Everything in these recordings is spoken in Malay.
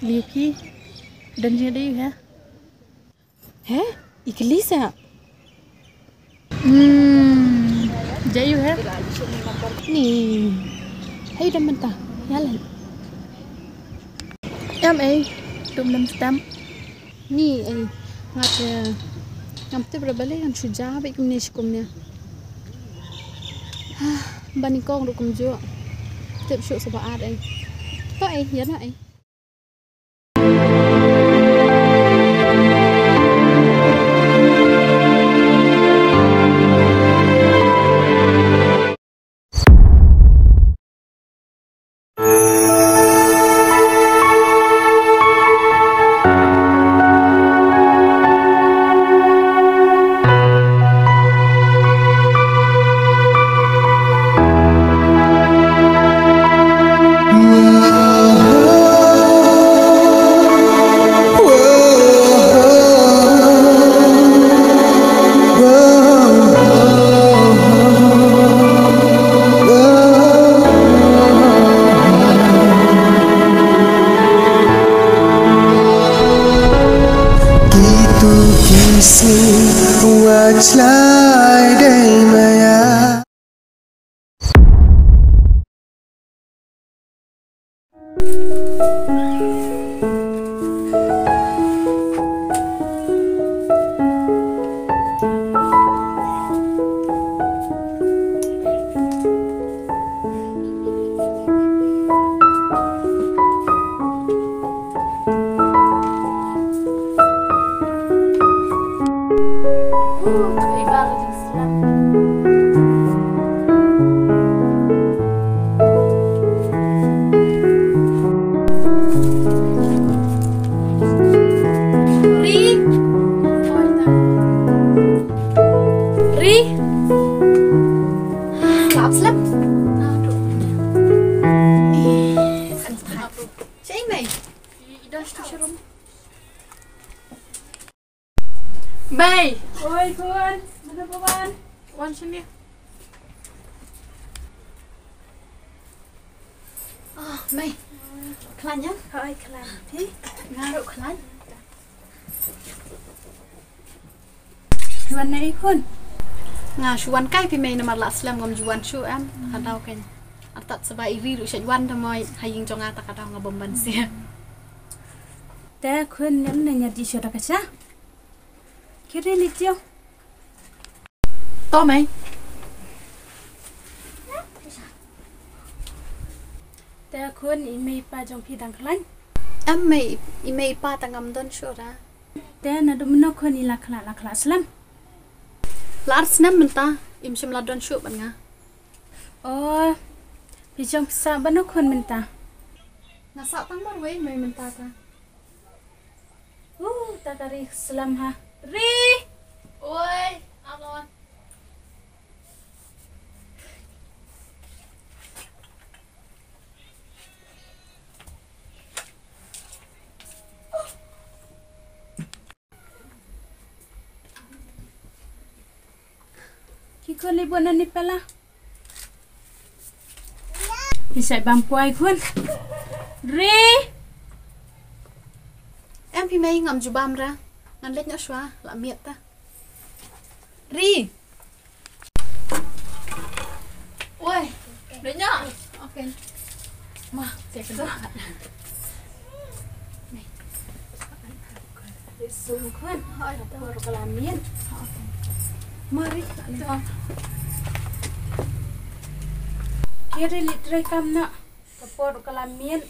Liuki dan jadi ya. Iklisa. Jayu ya. Nih. Hai dah mentah. Yalan. Em tum nam stamp. Nih ngat ngam tu berbalik kan suja baik kumnya. Bani kong rukum jo. Tip syuk sebaat To ya nak Bay. Oi kawan, mana kawan? Wan sini. Mày. Klan nhá. Hai klan. Thế, ngaruh klan. Juan này kun. Juan kai pi mày nama Islam ngom Juan shu am. Kadau kan. Atat sebai iri ru Juan thamoi haying jonga ta kadau ngabomban sia. Ta kun nem nanya di shoda kacha. Kira litio. To mày. Ta kun email pa jong pi dang klan. Am mày email pa tangam don shoda. Ta na dumno kun ilakla Islam. Lars nam menta im shimla don shu ban nga. Oh. Pi jong sa bano kun menta. Ngasa tang mar we mày menta ta. Ta kari Islam ha. Ri. Oi, alon. Kiko libuan ni pala. Bisa bampuai kun. Ri. Em pi mày ngam jubam ra. Ngan let nhọ xóa lạ miệng ta. Ri. Oi, đấy nhá. Ok. Ma, saya kena. Sung kun. Hai, baru kelamin. Mari. Kiri litre kam nak. Kapor kelamin.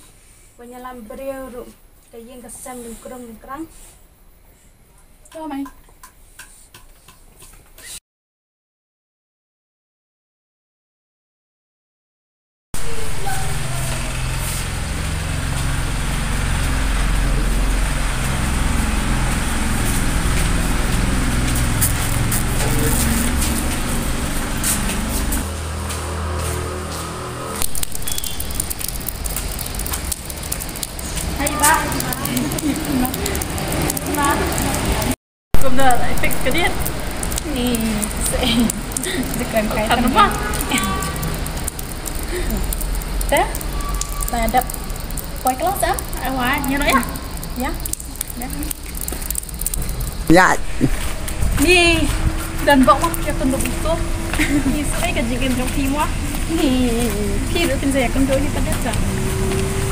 Penyelam beriu. Kayeng kesam dan kerang. To mày. Cũng được lại fix cái điện. Nih, dekat kayak Kan apa? Dah, tak ada quay kelas ya wah như vậy ya Ya. nih dan bawa dia kenduk itu ini saya kejikin trong phim quá nih khi nữa tin saya kenduk ini pada tak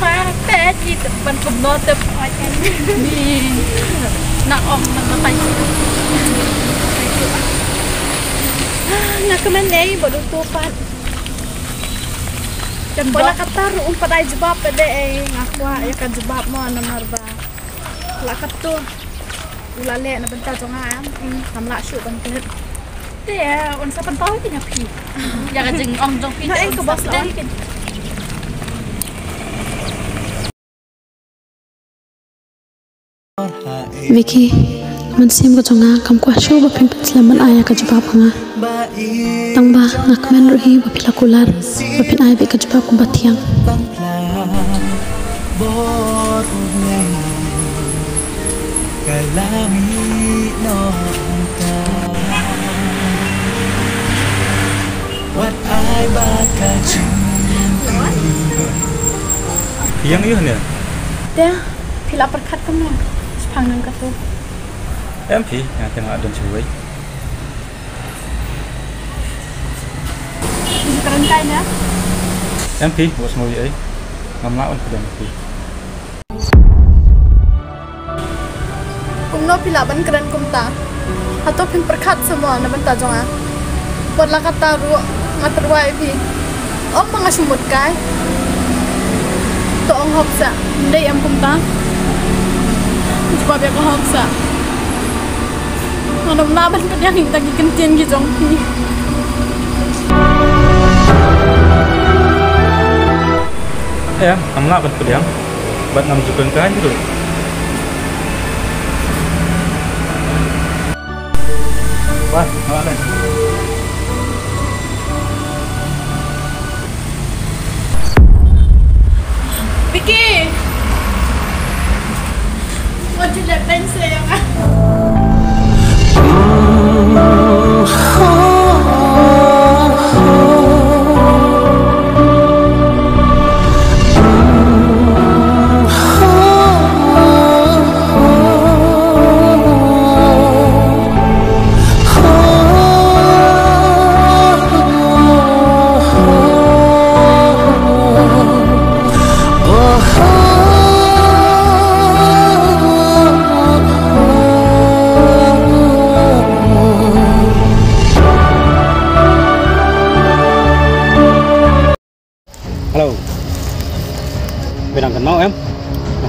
khoa tết chi tập ban cùng nó tập hỏi anh nih nak om nak tay nak kemen nih baru tuh pan dan bola kata ruum pada jebab pada ngaku ya kan jebab mau nomor ba la katu ula le na bentar jonga am la shu ban tet te on sa pan tahu tin api ya ka jeng ong jong pi ke bos la Vicky, man sim ko jonga kam kwa shu ba pim patlaman aya ka jebab nga tang ba ngak men ruhi ba pila kular ba pin ay be ka jebab ko batiang yang iya nih dia pila perkat kamu sepanggang katu em phi yang tengah ada cuy kerentai ya em phi buat semua ấy ngam lawan ke dalam phi kumno pila ban keren kumta atau pin perkat semua na banta jonga buat la kata ru ngaterwai pi om mangasumut kai to ong hopsa ndai am kumta coba biar ko hopsa ngadom laban ke yang tagi kentien gi jong pi em ngam lawan ke dia buat ngam juga kan gitu wah lawan Vicky, mau tidak pensil ya kan? Halo, berangkat mau em?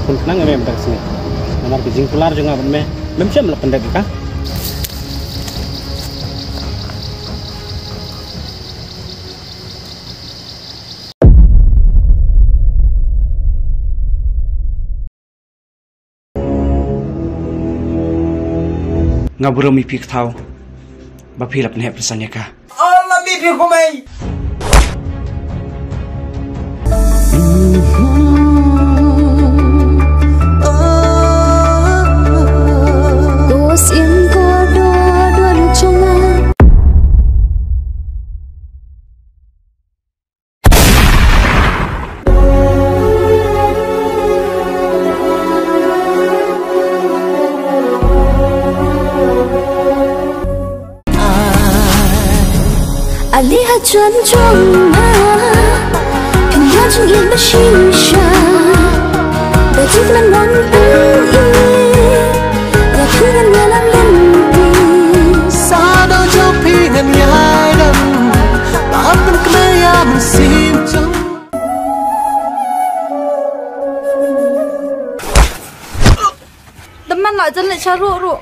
Aku kenang em dari sini. Nomor kijing pular juga ben mem siam la pendek ka. Ngaburo mi pik tau. Bapi la penhe pesannya ka. Allah mi pik ko mai. Alihat chuan chuang ma pinyan chung yin ba shisha ba jik lan wan pung i ya kuran ya lam len pi Sa do jo pi ngan yai dam ba pan kna ya man sim chung Teman nak jalan caruk ru.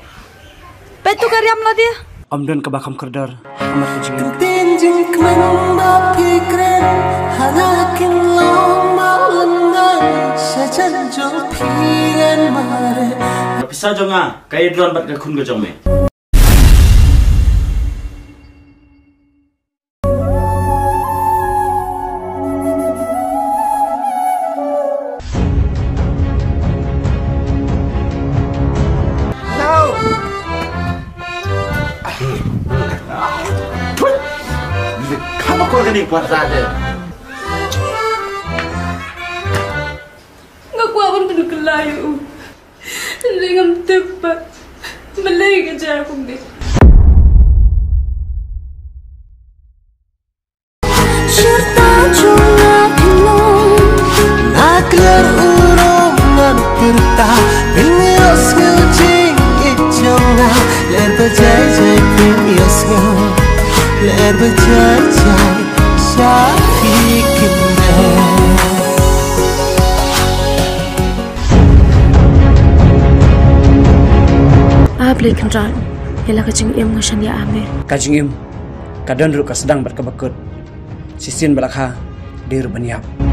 Betul karyam lah dia. Om don ka bakam kerdar. Amat kijing. tin jing kmen ba pi kren hana kin long ma lan ngai sa chan jo pi ngan mare Bisa jonga, kaya dron bat ka kun go jong me. Kamu kok gini buat saja? Nggak kelayu. Dengan tepat. Malay ka dyan akong di. Naklar urungan perta Pinios ngujing ijonga Ler berjajai pinios ngau Ler berjajai syahikinde Abli kenran Yalah kajing im ngasyan ya ame Kajing im, kadang dulu sedang berkebakut. Sisin belakha dir baniap.